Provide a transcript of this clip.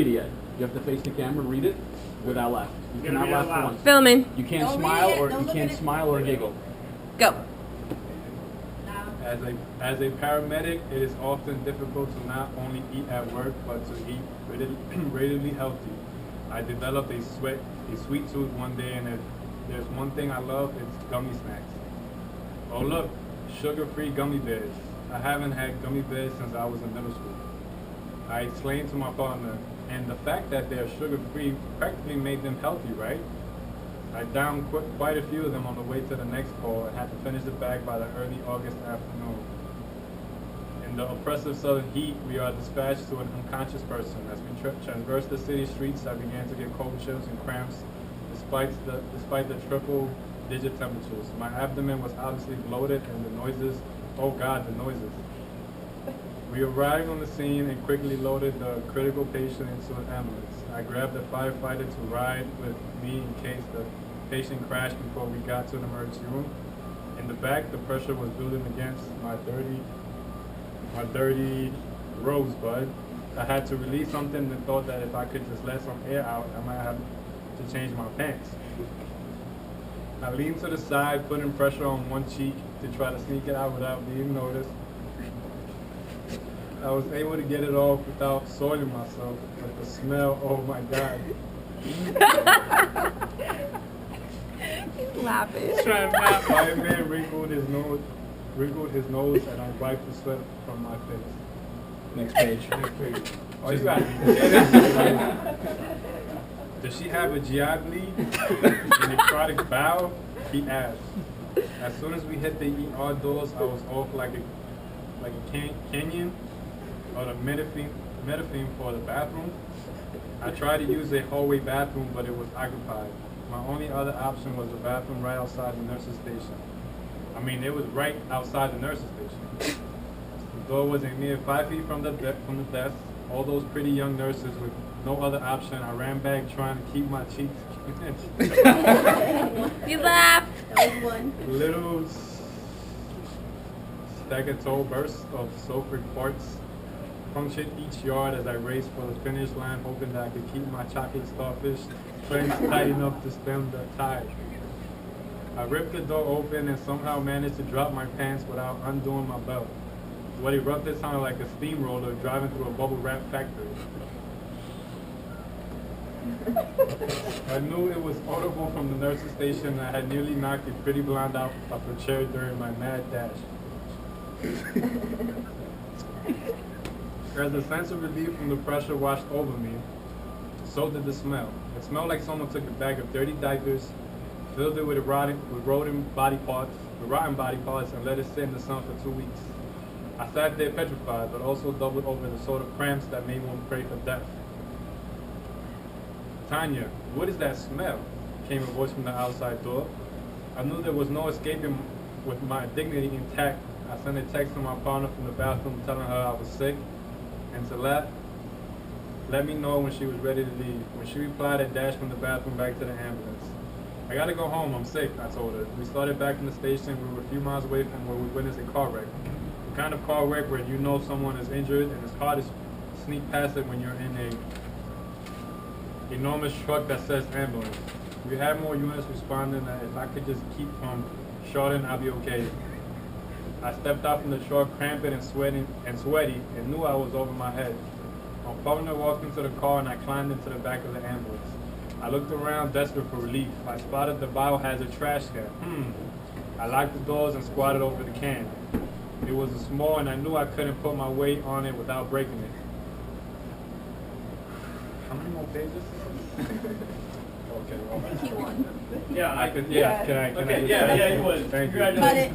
read it yet. You have to face the camera, read it without laughing. You cannot laugh once. Filming. You can't smile or giggle. Go. As a paramedic, it is often difficult to not only eat at work, but to eat readily healthy. I developed a sweet tooth one day, and if there's one thing I love, it's gummy snacks. Oh look, sugar-free gummy bears. I haven't had gummy bears since I was in middle school. I explained to my partner, and the fact that they're sugar-free practically made them healthy, right? I downed quite a few of them on the way to the next call and had to finish the bag by the early August afternoon. In the oppressive southern heat, we are dispatched to an unconscious person. As we traverse the city streets, I began to get cold chills and cramps despite the triple-digit temperatures. My abdomen was obviously bloated, and the noises, oh God, the noises. We arrived on the scene and quickly loaded the critical patient into an ambulance. I grabbed a firefighter to ride with me in case the patient crashed before we got to the emergency room. In the back, the pressure was building against my dirty Rosebud. I had to release something and thought that if I could just let some air out, I might have to change my pants. I leaned to the side, putting pressure on one cheek to try to sneak it out without being noticed. I was able to get it off without soiling myself, but the smell, oh my God. He's laughing. Trying not. My man wrinkled his nose, and I wiped the sweat from my face. Next page. Oh, you got it. Does she have a GI bleed? A necrotic valve? He asked. As soon as we hit the ER doors, I was off like a canyon or the metaphine for the bathroom. I tried to use a hallway bathroom, but it was occupied. My only other option was the bathroom right outside the nurse's station. I mean, it was right outside the nurse's station. The door was a mere 5 feet from the desk. All those pretty young nurses with no other option. I ran back trying to keep my cheeks. You laugh. That was one. Little staccato bursts of sulfuric farts punctured each yard as I raced for the finish line, hoping that I could keep my chocolate starfish strings tight enough to stem the tide. I ripped the door open and somehow managed to drop my pants without undoing my belt. What erupted sounded like a steamroller driving through a bubble wrap factory. I knew it was audible from the nurse's station, and I had nearly knocked a pretty blonde out of her chair during my mad dash. As the sense of relief from the pressure washed over me, so did the smell. It smelled like someone took a bag of dirty diapers, filled it with rotten body parts, and let it sit in the sun for 2 weeks. I sat there petrified, but also doubled over the sort of cramps that made one pray for death. Tanya, what is that smell? Came a voice from the outside door. I knew there was no escaping with my dignity intact. I sent a text to my partner from the bathroom telling her I was sick and to let me know when she was ready to leave. When she replied, I dashed from the bathroom back to the ambulance. I gotta go home, I'm sick, I told her. We started back from the station. We were a few miles away from where we witnessed a car wreck. The kind of car wreck where you know someone is injured and it's hard to sneak past it when you're in a enormous truck that says ambulance. We had more units responding that if I could just keep from shorting, I'd be okay. I stepped out from the truck, cramping and sweaty, and knew I was over my head. My partner walked into the car and I climbed into the back of the ambulance. I looked around, desperate for relief. I spotted the biohazard trash can. I locked the doors and squatted over the can. It was small and I knew I couldn't put my weight on it without breaking it. How many more pages? Okay, well. He won. Yeah, I could, yeah, can I Okay, yeah, you would. Thank you. Cut it.